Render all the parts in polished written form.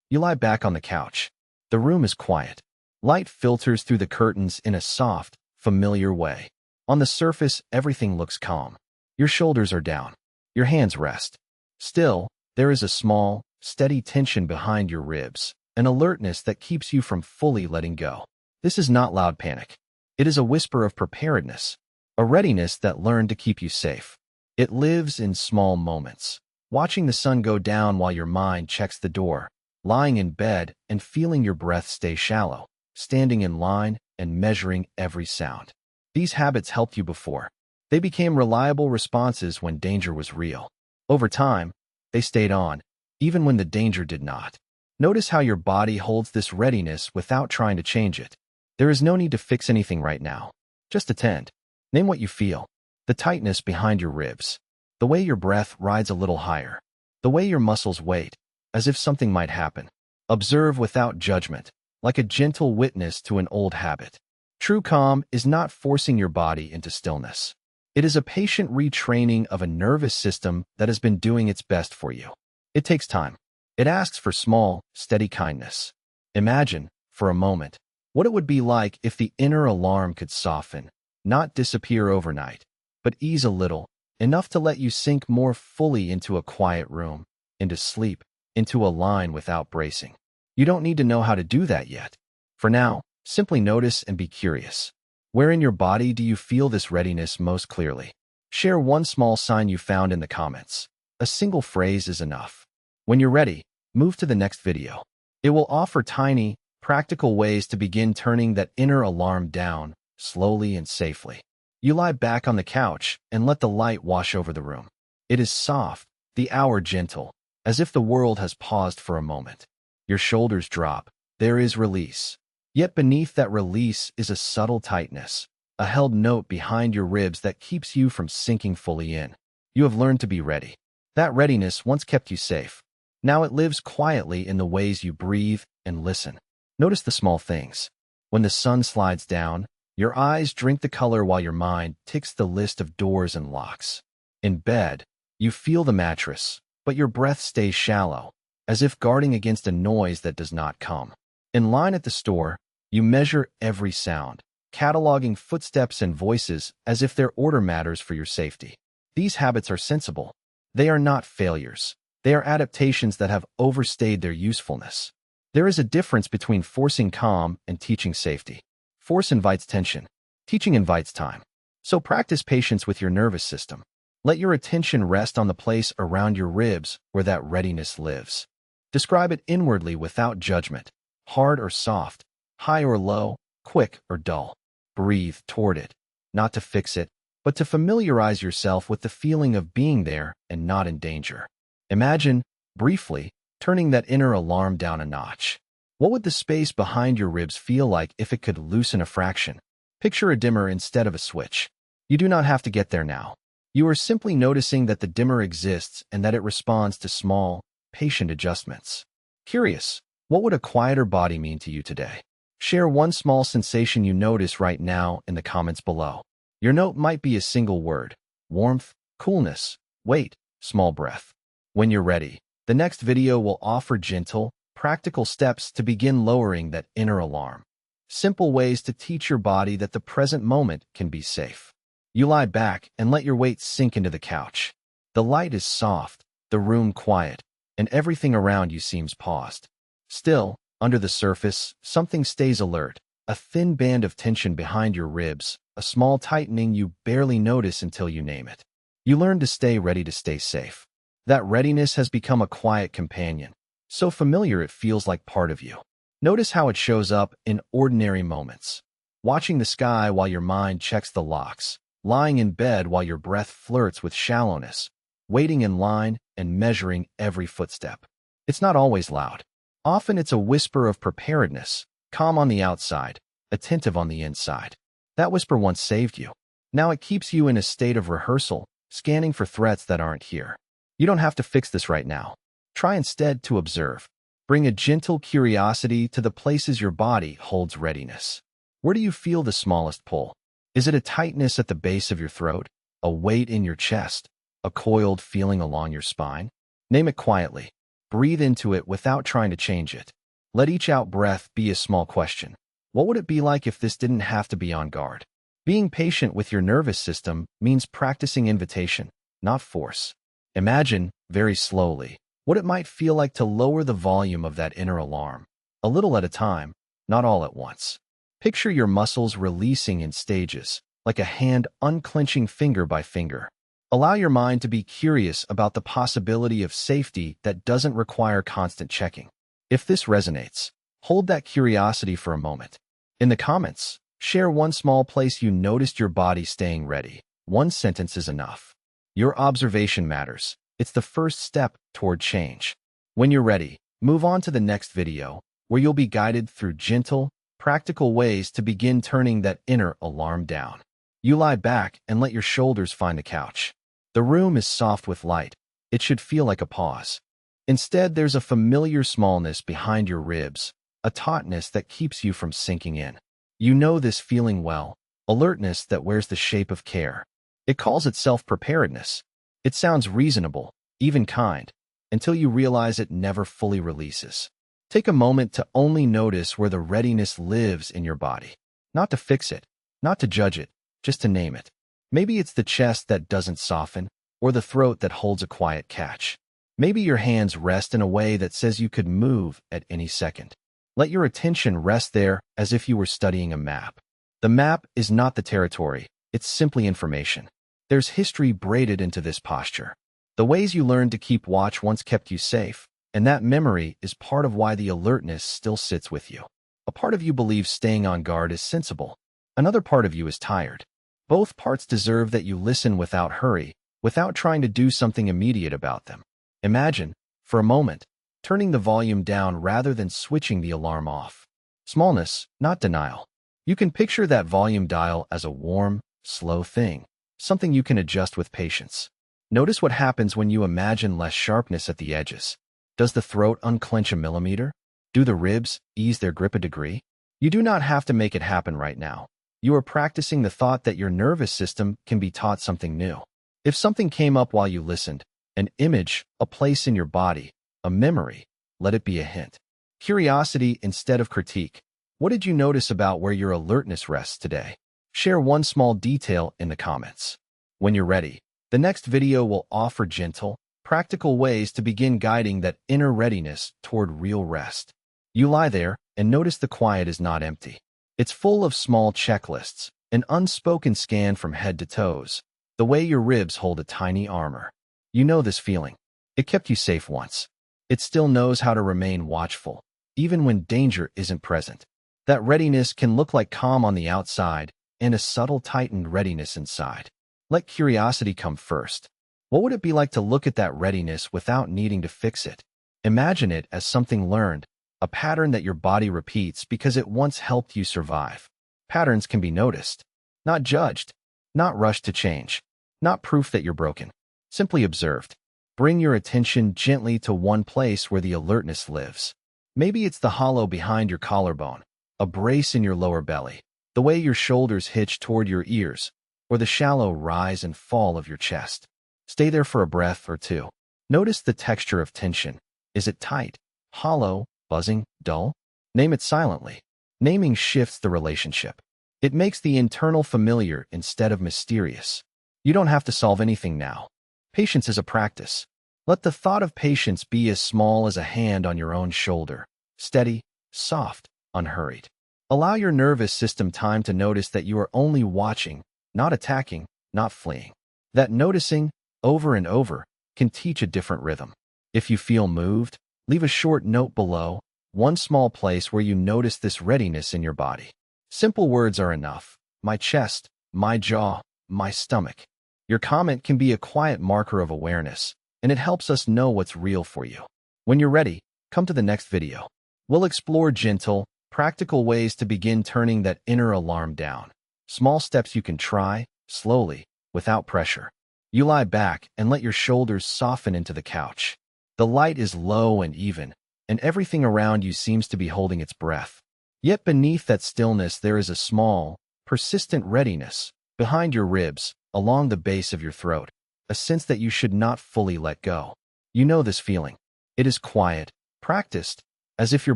You lie back on the couch. The room is quiet. Light filters through the curtains in a soft, familiar way. On the surface, everything looks calm. Your shoulders are down. Your hands rest. Still, there is a small, steady tension behind your ribs, an alertness that keeps you from fully letting go. This is not loud panic. It is a whisper of preparedness, a readiness that learned to keep you safe. It lives in small moments. Watching the sun go down while your mind checks the door, lying in bed and feeling your breath stay shallow, standing in line and measuring every sound. These habits helped you before. They became reliable responses when danger was real. Over time, they stayed on, even when the danger did not. Notice how your body holds this readiness without trying to change it. There is no need to fix anything right now. Just attend. Name what you feel. The tightness behind your ribs. The way your breath rides a little higher. The way your muscles wait, as if something might happen. Observe without judgment, like a gentle witness to an old habit. True calm is not forcing your body into stillness. It is a patient retraining of a nervous system that has been doing its best for you. It takes time. It asks for small, steady kindness. Imagine, for a moment, what it would be like if the inner alarm could soften, not disappear overnight, but ease a little, enough to let you sink more fully into a quiet room, into sleep, into a line without bracing. You don't need to know how to do that yet. For now, simply notice and be curious. Where in your body do you feel this readiness most clearly? Share one small sign you found in the comments. A single phrase is enough. When you're ready, move to the next video. It will offer tiny, practical ways to begin turning that inner alarm down, slowly and safely. You lie back on the couch and let the light wash over the room. It is soft, the hour gentle, as if the world has paused for a moment. Your shoulders drop. There is release. Yet beneath that release is a subtle tightness, a held note behind your ribs that keeps you from sinking fully in. You have learned to be ready. That readiness once kept you safe. Now it lives quietly in the ways you breathe and listen. Notice the small things. When the sun slides down, your eyes drink the color while your mind ticks the list of doors and locks. In bed, you feel the mattress, but your breath stays shallow, as if guarding against a noise that does not come. In line at the store, you measure every sound, cataloging footsteps and voices as if their order matters for your safety. These habits are sensible. They are not failures. They are adaptations that have overstayed their usefulness. There is a difference between forcing calm and teaching safety. Force invites tension. Teaching invites time. So practice patience with your nervous system. Let your attention rest on the place around your ribs where that readiness lives. Describe it inwardly without judgment. Hard or soft, high or low, quick or dull. Breathe toward it, not to fix it, but to familiarize yourself with the feeling of being there and not in danger. Imagine, briefly, turning that inner alarm down a notch. What would the space behind your ribs feel like if it could loosen a fraction? Picture a dimmer instead of a switch. You do not have to get there now. You are simply noticing that the dimmer exists and that it responds to small, patient adjustments. Curious, what would a quieter body mean to you today? Share one small sensation you notice right now in the comments below. Your note might be a single word: warmth, coolness, weight, small breath. When you're ready, the next video will offer gentle, practical steps to begin lowering that inner alarm. Simple ways to teach your body that the present moment can be safe. You lie back and let your weight sink into the couch. The light is soft, the room quiet, and everything around you seems paused. Still, under the surface, something stays alert, a thin band of tension behind your ribs, a small tightening you barely notice until you name it. You learn to stay ready to stay safe. That readiness has become a quiet companion, so familiar it feels like part of you. Notice how it shows up in ordinary moments. Watching the sky while your mind checks the locks, lying in bed while your breath flirts with shallowness, waiting in line and measuring every footstep. It's not always loud. Often it's a whisper of preparedness, calm on the outside, attentive on the inside. That whisper once saved you. Now it keeps you in a state of rehearsal, scanning for threats that aren't here. You don't have to fix this right now. Try instead to observe. Bring a gentle curiosity to the places your body holds readiness. Where do you feel the smallest pull? Is it a tightness at the base of your throat, a weight in your chest, a coiled feeling along your spine? Name it quietly. Breathe into it without trying to change it. Let each out breath be a small question. What would it be like if this didn't have to be on guard? Being patient with your nervous system means practicing invitation, not force. Imagine, very slowly, what it might feel like to lower the volume of that inner alarm, a little at a time, not all at once. Picture your muscles releasing in stages, like a hand unclenching finger by finger. Allow your mind to be curious about the possibility of safety that doesn't require constant checking. If this resonates, hold that curiosity for a moment. In the comments, share one small place you noticed your body staying ready. One sentence is enough. Your observation matters. It's the first step toward change. When you're ready, move on to the next video, where you'll be guided through gentle, practical ways to begin turning that inner alarm down. You lie back and let your shoulders find the couch. The room is soft with light. It should feel like a pause. Instead, there's a familiar smallness behind your ribs, a tautness that keeps you from sinking in. You know this feeling well, alertness that wears the shape of care. It calls itself preparedness. It sounds reasonable, even kind, until you realize it never fully releases. Take a moment to only notice where the readiness lives in your body. Not to fix it, not to judge it, just to name it. Maybe it's the chest that doesn't soften, or the throat that holds a quiet catch. Maybe your hands rest in a way that says you could move at any second. Let your attention rest there as if you were studying a map. The map is not the territory, it's simply information. There's history braided into this posture. The ways you learned to keep watch once kept you safe, and that memory is part of why the alertness still sits with you. A part of you believes staying on guard is sensible. Another part of you is tired. Both parts deserve that you listen without hurry, without trying to do something immediate about them. Imagine, for a moment, turning the volume down rather than switching the alarm off. Smallness, not denial. You can picture that volume dial as a warm, slow thing, something you can adjust with patience. Notice what happens when you imagine less sharpness at the edges. Does the throat unclench a millimeter? Do the ribs ease their grip a degree? You do not have to make it happen right now. You are practicing the thought that your nervous system can be taught something new. If something came up while you listened, an image, a place in your body, a memory, let it be a hint. Curiosity instead of critique. What did you notice about where your alertness rests today? Share one small detail in the comments. When you're ready, the next video will offer gentle, practical ways to begin guiding that inner readiness toward real rest. You lie there and notice the quiet is not empty. It's full of small checklists, an unspoken scan from head to toes, the way your ribs hold a tiny armor. You know this feeling. It kept you safe once. It still knows how to remain watchful, even when danger isn't present. That readiness can look like calm on the outside and a subtle tightened readiness inside. Let curiosity come first. What would it be like to look at that readiness without needing to fix it? Imagine it as something learned, a pattern that your body repeats because it once helped you survive. Patterns can be noticed, not judged, not rushed to change, not proof that you're broken, simply observed. Bring your attention gently to one place where the alertness lives. Maybe it's the hollow behind your collarbone, a brace in your lower belly, the way your shoulders hitch toward your ears, or the shallow rise and fall of your chest. Stay there for a breath or two. Notice the texture of tension. Is it tight, hollow, buzzing, dull? Name it silently. Naming shifts the relationship. It makes the internal familiar instead of mysterious. You don't have to solve anything now. Patience is a practice. Let the thought of patience be as small as a hand on your own shoulder. Steady, soft, unhurried. Allow your nervous system time to notice that you are only watching, not attacking, not fleeing. That noticing, over and over, can teach a different rhythm. If you feel moved, leave a short note below, one small place where you notice this readiness in your body. Simple words are enough. My chest, my jaw, my stomach. Your comment can be a quiet marker of awareness, and it helps us know what's real for you. When you're ready, come to the next video. We'll explore gentle, practical ways to begin turning that inner alarm down. Small steps you can try, slowly, without pressure. You lie back and let your shoulders soften into the couch. The light is low and even, and everything around you seems to be holding its breath. Yet beneath that stillness there is a small, persistent readiness, behind your ribs, along the base of your throat, a sense that you should not fully let go. You know this feeling. It is quiet, practiced, as if your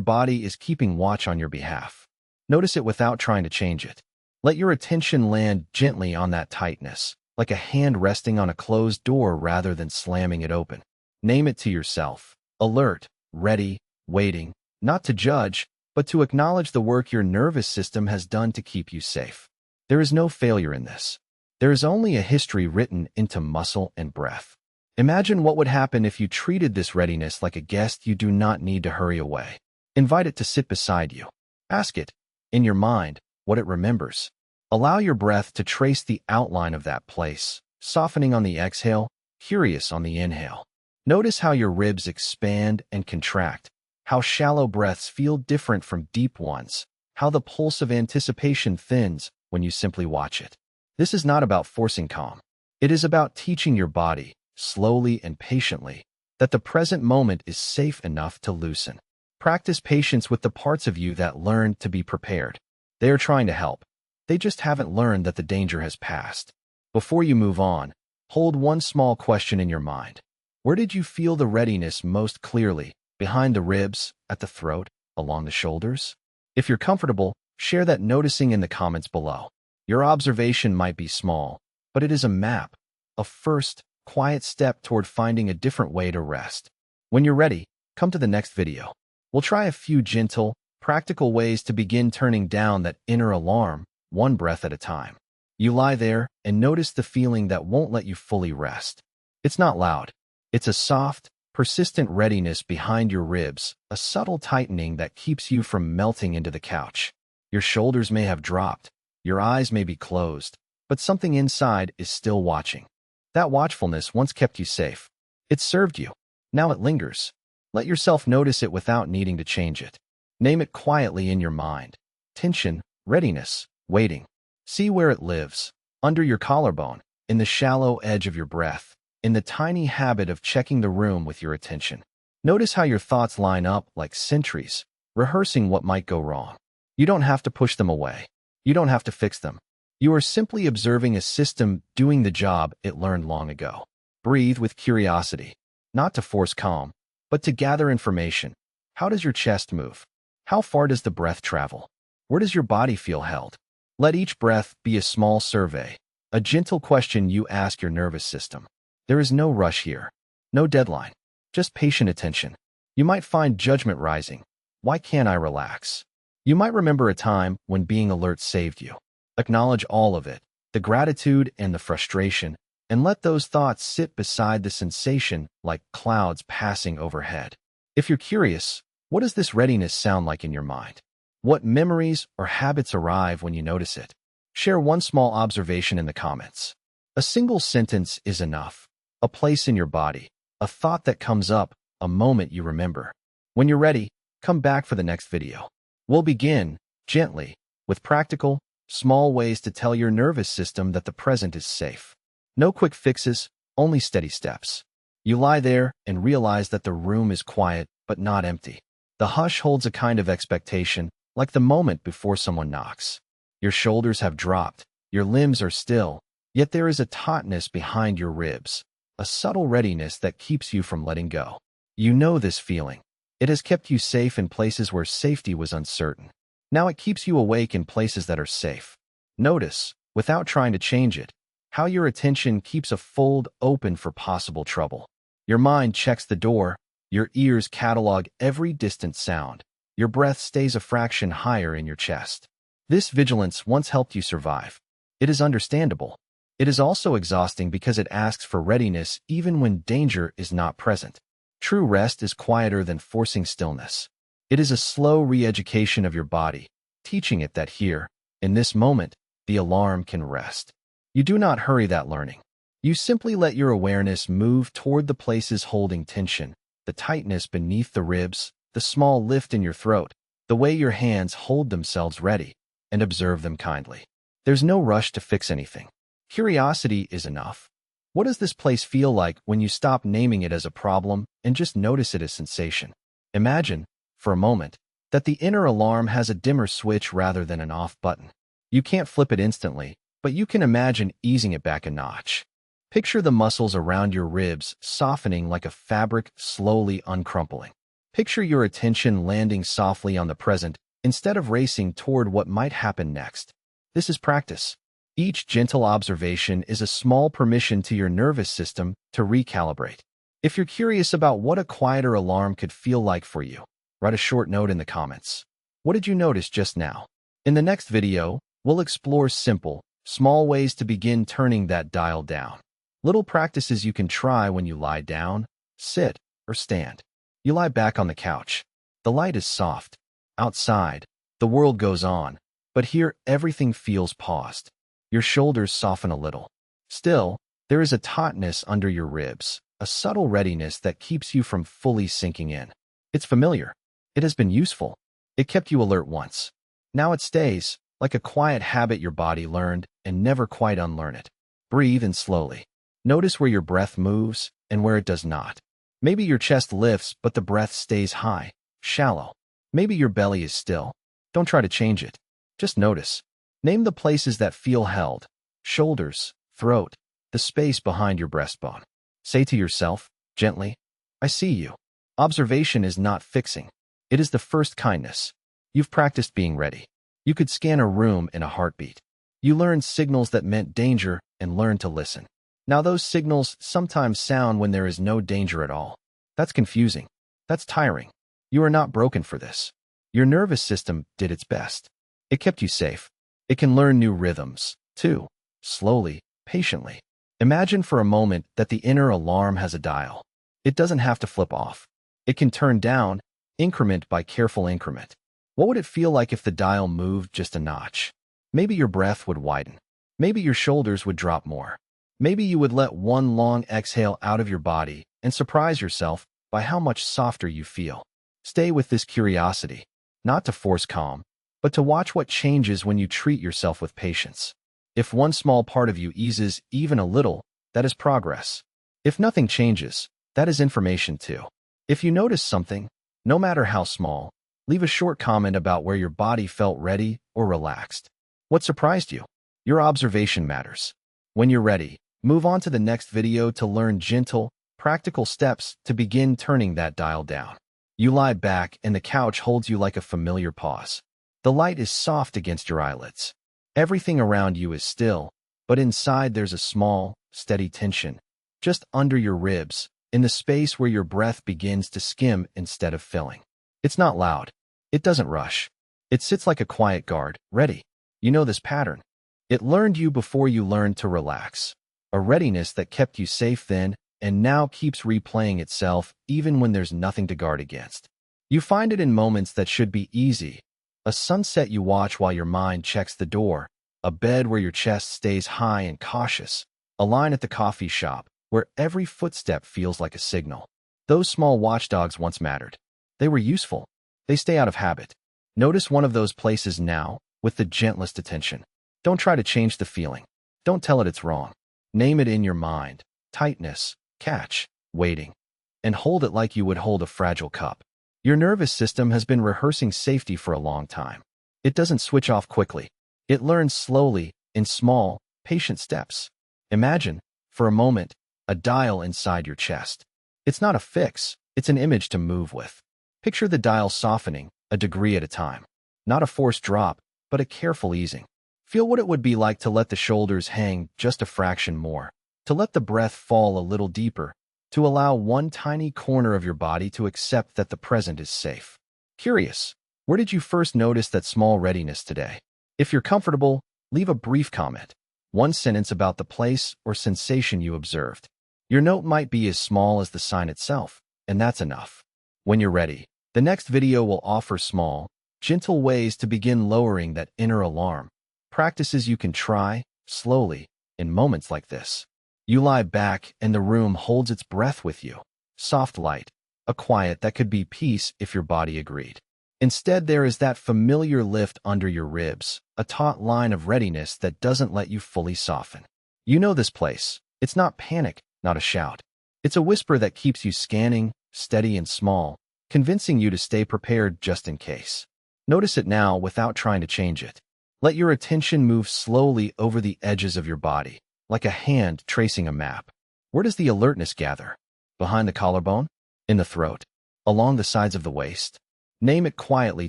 body is keeping watch on your behalf. Notice it without trying to change it. Let your attention land gently on that tightness, like a hand resting on a closed door rather than slamming it open. Name it to yourself. Alert, ready, waiting, not to judge, but to acknowledge the work your nervous system has done to keep you safe. There is no failure in this. There is only a history written into muscle and breath. Imagine what would happen if you treated this readiness like a guest you do not need to hurry away. Invite it to sit beside you. Ask it, in your mind, what it remembers. Allow your breath to trace the outline of that place, softening on the exhale, curious on the inhale. Notice how your ribs expand and contract, how shallow breaths feel different from deep ones, how the pulse of anticipation thins when you simply watch it. This is not about forcing calm. It is about teaching your body, slowly and patiently, that the present moment is safe enough to loosen. Practice patience with the parts of you that learned to be prepared. They are trying to help. They just haven't learned that the danger has passed. Before you move on, hold one small question in your mind. Where did you feel the readiness most clearly? Behind the ribs, at the throat, along the shoulders? If you're comfortable, share that noticing in the comments below. Your observation might be small, but it is a map, a first, quiet step toward finding a different way to rest. When you're ready, come to the next video. We'll try a few gentle, practical ways to begin turning down that inner alarm, one breath at a time. You lie there and notice the feeling that won't let you fully rest. It's not loud. It's a soft, persistent readiness behind your ribs, a subtle tightening that keeps you from melting into the couch. Your shoulders may have dropped, your eyes may be closed, but something inside is still watching. That watchfulness once kept you safe. It served you. Now it lingers. Let yourself notice it without needing to change it. Name it quietly in your mind. Tension, readiness, waiting. See where it lives. Under your collarbone, in the shallow edge of your breath, in the tiny habit of checking the room with your attention. Notice how your thoughts line up like sentries, rehearsing what might go wrong. You don't have to push them away. You don't have to fix them. You are simply observing a system doing the job it learned long ago. Breathe with curiosity, not to force calm, but to gather information. How does your chest move? How far does the breath travel? Where does your body feel held? Let each breath be a small survey, a gentle question you ask your nervous system. There is no rush here, no deadline, just patient attention. You might find judgment rising. Why can't I relax? You might remember a time when being alert saved you. Acknowledge all of it, the gratitude and the frustration, and let those thoughts sit beside the sensation like clouds passing overhead. If you're curious, what does this readiness sound like in your mind? What memories or habits arrive when you notice it? Share one small observation in the comments. A single sentence is enough. A place in your body, a thought that comes up, a moment you remember. When you're ready, come back for the next video. We'll begin, gently, with practical, small ways to tell your nervous system that the present is safe. No quick fixes, only steady steps. You lie there and realize that the room is quiet but not empty. The hush holds a kind of expectation, like the moment before someone knocks. Your shoulders have dropped, your limbs are still, yet there is a tautness behind your ribs, a subtle readiness that keeps you from letting go. You know this feeling. It has kept you safe in places where safety was uncertain. Now it keeps you awake in places that are safe. Notice, without trying to change it, how your attention keeps a fold open for possible trouble. Your mind checks the door, your ears catalog every distant sound, your breath stays a fraction higher in your chest. This vigilance once helped you survive. It is understandable. It is also exhausting because it asks for readiness even when danger is not present. True rest is quieter than forcing stillness. It is a slow re-education of your body, teaching it that here, in this moment, the alarm can rest. You do not hurry that learning. You simply let your awareness move toward the places holding tension, the tightness beneath the ribs, the small lift in your throat, the way your hands hold themselves ready, and observe them kindly. There's no rush to fix anything. Curiosity is enough. What does this place feel like when you stop naming it as a problem and just notice it as sensation? Imagine, for a moment, that the inner alarm has a dimmer switch rather than an off button. You can't flip it instantly, but you can imagine easing it back a notch. Picture the muscles around your ribs softening like a fabric slowly uncrumpling. Picture your attention landing softly on the present instead of racing toward what might happen next. This is practice. Each gentle observation is a small permission to your nervous system to recalibrate. If you're curious about what a quieter alarm could feel like for you, write a short note in the comments. What did you notice just now? In the next video, we'll explore simple, small ways to begin turning that dial down. Little practices you can try when you lie down, sit, or stand. You lie back on the couch. The light is soft. Outside, the world goes on, but here everything feels paused. Your shoulders soften a little. Still, there is a tautness under your ribs, a subtle readiness that keeps you from fully sinking in. It's familiar. It has been useful. It kept you alert once. Now it stays, like a quiet habit your body learned and never quite unlearn it. Breathe in slowly. Notice where your breath moves and where it does not. Maybe your chest lifts, but the breath stays high, shallow. Maybe your belly is still. Don't try to change it. Just notice. Name the places that feel held: shoulders, throat, the space behind your breastbone. Say to yourself, gently, I see you. Observation is not fixing. It is the first kindness. You've practiced being ready. You could scan a room in a heartbeat. You learned signals that meant danger and learned to listen. Now those signals sometimes sound when there is no danger at all. That's confusing. That's tiring. You are not broken for this. Your nervous system did its best. It kept you safe. It can learn new rhythms, too. Slowly, patiently. Imagine for a moment that the inner alarm has a dial. It doesn't have to flip off. It can turn down, increment by careful increment. What would it feel like if the dial moved just a notch? Maybe your breath would widen. Maybe your shoulders would drop more. Maybe you would let one long exhale out of your body and surprise yourself by how much softer you feel. Stay with this curiosity, not to force calm, but to watch what changes when you treat yourself with patience. If one small part of you eases even a little, that is progress. If nothing changes, that is information too. If you notice something, no matter how small, leave a short comment about where your body felt ready or relaxed. What surprised you? Your observation matters. When you're ready, move on to the next video to learn gentle, practical steps to begin turning that dial down. You lie back and the couch holds you like a familiar pause. The light is soft against your eyelids. Everything around you is still, but inside there's a small, steady tension, just under your ribs, in the space where your breath begins to skim instead of filling. It's not loud. It doesn't rush. It sits like a quiet guard, ready. You know this pattern. It learned you before you learned to relax. A readiness that kept you safe then and now keeps replaying itself even when there's nothing to guard against. You find it in moments that should be easy. A sunset you watch while your mind checks the door, a bed where your chest stays high and cautious, a line at the coffee shop where every footstep feels like a signal. Those small watchdogs once mattered. They were useful. They stay out of habit. Notice one of those places now with the gentlest attention. Don't try to change the feeling. Don't tell it it's wrong. Name it in your mind. Tightness, catch, waiting, and hold it like you would hold a fragile cup. Your nervous system has been rehearsing safety for a long time. It doesn't switch off quickly. It learns slowly, in small, patient steps. Imagine, for a moment, a dial inside your chest. It's not a fix, it's an image to move with. Picture the dial softening, a degree at a time. Not a forced drop, but a careful easing. Feel what it would be like to let the shoulders hang just a fraction more, to let the breath fall a little deeper, to allow one tiny corner of your body to accept that the present is safe. Curious, where did you first notice that small readiness today? If you're comfortable, leave a brief comment. One sentence about the place or sensation you observed. Your note might be as small as the sign itself, and that's enough. When you're ready, the next video will offer small, gentle ways to begin lowering that inner alarm. Practices you can try, slowly, in moments like this. You lie back and the room holds its breath with you. Soft light, a quiet that could be peace if your body agreed. Instead, there is that familiar lift under your ribs, a taut line of readiness that doesn't let you fully soften. You know this place. It's not panic, not a shout. It's a whisper that keeps you scanning, steady and small, convincing you to stay prepared just in case. Notice it now without trying to change it. Let your attention move slowly over the edges of your body, like a hand tracing a map. Where does the alertness gather? Behind the collarbone? In the throat? Along the sides of the waist? Name it quietly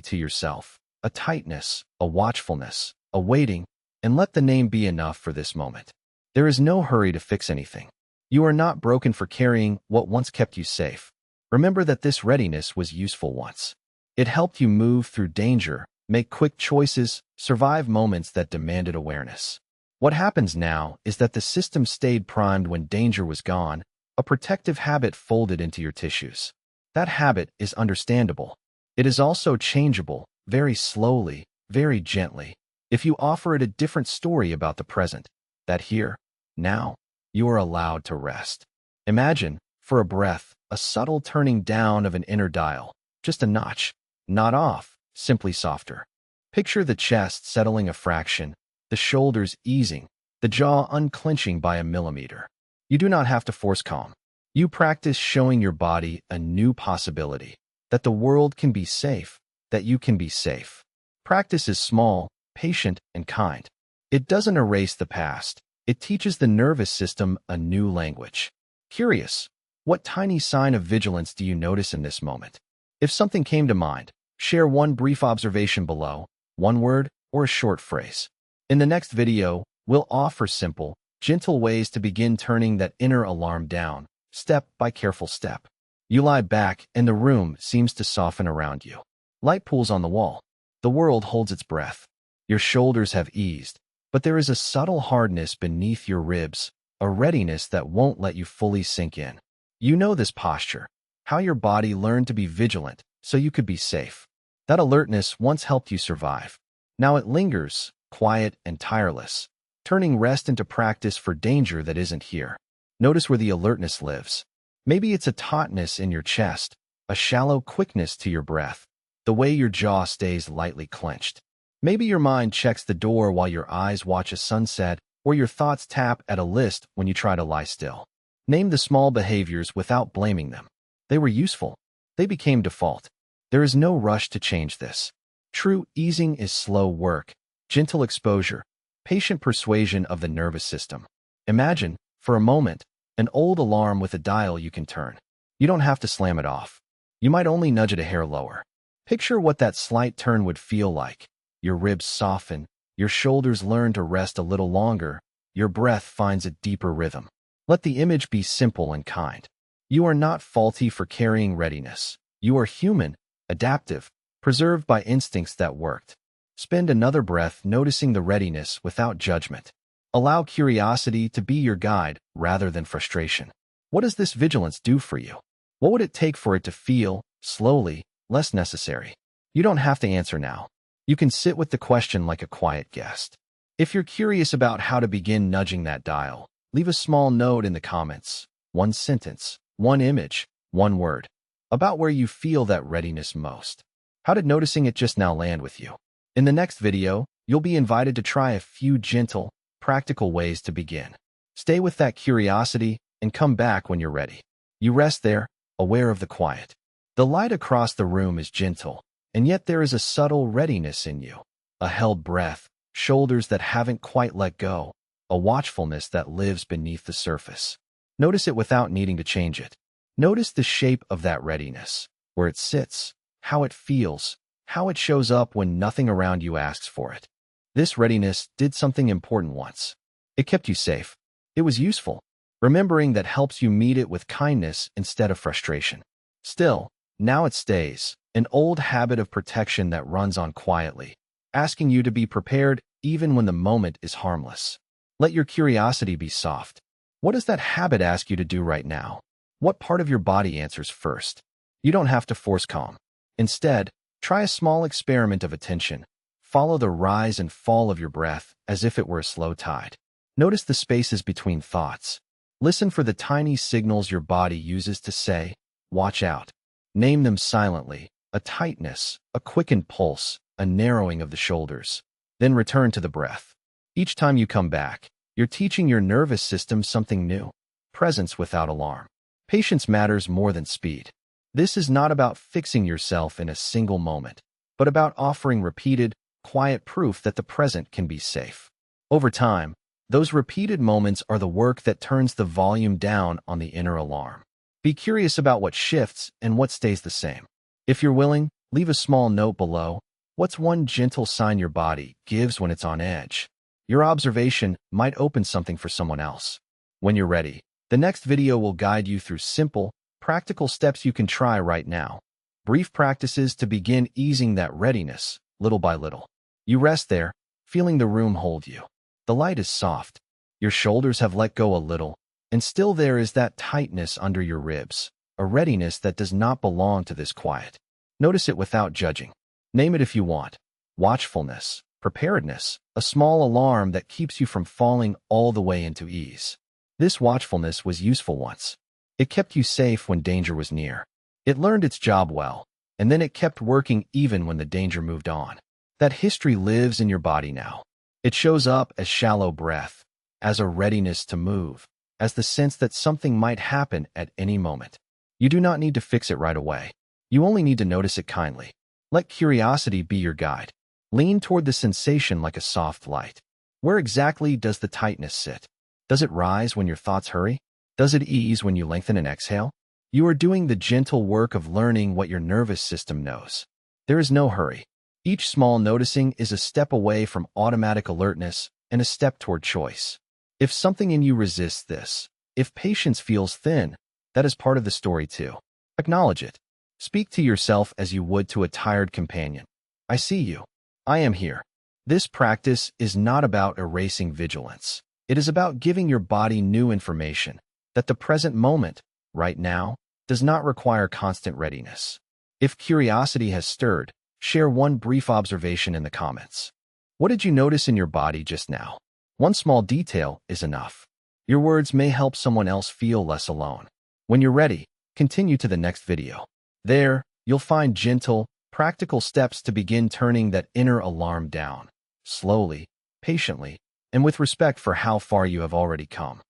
to yourself. A tightness, a watchfulness, a waiting, and let the name be enough for this moment. There is no hurry to fix anything. You are not broken for carrying what once kept you safe. Remember that this readiness was useful once. It helped you move through danger, make quick choices, survive moments that demanded awareness. What happens now is that the system stayed primed when danger was gone, a protective habit folded into your tissues. That habit is understandable. It is also changeable, very slowly, very gently. If you offer it a different story about the present, that here, now, you are allowed to rest. Imagine, for a breath, a subtle turning down of an inner dial, just a notch, not off, simply softer. Picture the chest settling a fraction, the shoulders easing, the jaw unclenching by a millimeter. You do not have to force calm. You practice showing your body a new possibility, that the world can be safe, that you can be safe. Practice is small, patient, and kind. It doesn't erase the past. It teaches the nervous system a new language. Curious, what tiny sign of vigilance do you notice in this moment? If something came to mind, share one brief observation below, one word, or a short phrase. In the next video, we'll offer simple, gentle ways to begin turning that inner alarm down, step by careful step. You lie back, and the room seems to soften around you. Light pools on the wall. The world holds its breath. Your shoulders have eased, but there is a subtle hardness beneath your ribs, a readiness that won't let you fully sink in. You know this posture, how your body learned to be vigilant so you could be safe. That alertness once helped you survive. Now it lingers, quiet and tireless, turning rest into practice for danger that isn't here. Notice where the alertness lives. Maybe it's a tautness in your chest, a shallow quickness to your breath, the way your jaw stays lightly clenched. Maybe your mind checks the door while your eyes watch a sunset, or your thoughts tap at a list when you try to lie still. Name the small behaviors without blaming them. They were useful. They became default. There is no rush to change this. True easing is slow work, gentle exposure, patient persuasion of the nervous system. Imagine, for a moment, an old alarm with a dial you can turn. You don't have to slam it off. You might only nudge it a hair lower. Picture what that slight turn would feel like. Your ribs soften, your shoulders learn to rest a little longer, your breath finds a deeper rhythm. Let the image be simple and kind. You are not faulty for carrying readiness. You are human, adaptive, preserved by instincts that worked. Spend another breath noticing the readiness without judgment. Allow curiosity to be your guide rather than frustration. What does this vigilance do for you? What would it take for it to feel, slowly, less necessary? You don't have to answer now. You can sit with the question like a quiet guest. If you're curious about how to begin nudging that dial, leave a small note in the comments, one sentence, one image, one word, about where you feel that readiness most. How did noticing it just now land with you? In the next video, you'll be invited to try a few gentle, practical ways to begin. Stay with that curiosity and come back when you're ready. You rest there, aware of the quiet. The light across the room is gentle, and yet there is a subtle readiness in you, a held breath, shoulders that haven't quite let go, a watchfulness that lives beneath the surface. Notice it without needing to change it. Notice the shape of that readiness, where it sits, how it feels, how it shows up when nothing around you asks for it. This readiness did something important once. It kept you safe. It was useful. Remembering that helps you meet it with kindness instead of frustration. Still, now it stays, an old habit of protection that runs on quietly, asking you to be prepared even when the moment is harmless. Let your curiosity be soft. What does that habit ask you to do right now? What part of your body answers first? You don't have to force calm. Instead, try a small experiment of attention. Follow the rise and fall of your breath as if it were a slow tide. Notice the spaces between thoughts. Listen for the tiny signals your body uses to say, "Watch out." Name them silently, a tightness, a quickened pulse, a narrowing of the shoulders. Then return to the breath. Each time you come back, you're teaching your nervous system something new. Presence without alarm. Patience matters more than speed. This is not about fixing yourself in a single moment, but about offering repeated, quiet proof that the present can be safe. Over time, Those repeated moments are the work that turns the volume down on the inner alarm. Be curious about what shifts and what stays the same. If you're willing, leave a small note below. What's one gentle sign your body gives when it's on edge? Your observation might open something for someone else. When you're ready, the next video will guide you through simple, practical steps you can try right now. Brief practices to begin easing that readiness, little by little. You rest there, feeling the room hold you. The light is soft. Your shoulders have let go a little, and still there is that tightness under your ribs, a readiness that does not belong to this quiet. Notice it without judging. Name it if you want. Watchfulness, preparedness, a small alarm that keeps you from falling all the way into ease. This watchfulness was useful once. It kept you safe when danger was near. It learned its job well, and then it kept working even when the danger moved on. That history lives in your body now. It shows up as shallow breath, as a readiness to move, as the sense that something might happen at any moment. You do not need to fix it right away. You only need to notice it kindly. Let curiosity be your guide. Lean toward the sensation like a soft light. Where exactly does the tightness sit? Does it rise when your thoughts hurry? Does it ease when you lengthen and exhale? You are doing the gentle work of learning what your nervous system knows. There is no hurry. Each small noticing is a step away from automatic alertness and a step toward choice. If something in you resists this, if patience feels thin, that is part of the story too. Acknowledge it. Speak to yourself as you would to a tired companion. I see you. I am here. This practice is not about erasing vigilance. It is about giving your body new information that the present moment, right now, does not require constant readiness. If curiosity has stirred, share one brief observation in the comments. What did you notice in your body just now? One small detail is enough. Your words may help someone else feel less alone. When you're ready, continue to the next video. There, you'll find gentle, practical steps to begin turning that inner alarm down, slowly, patiently, and with respect for how far you have already come.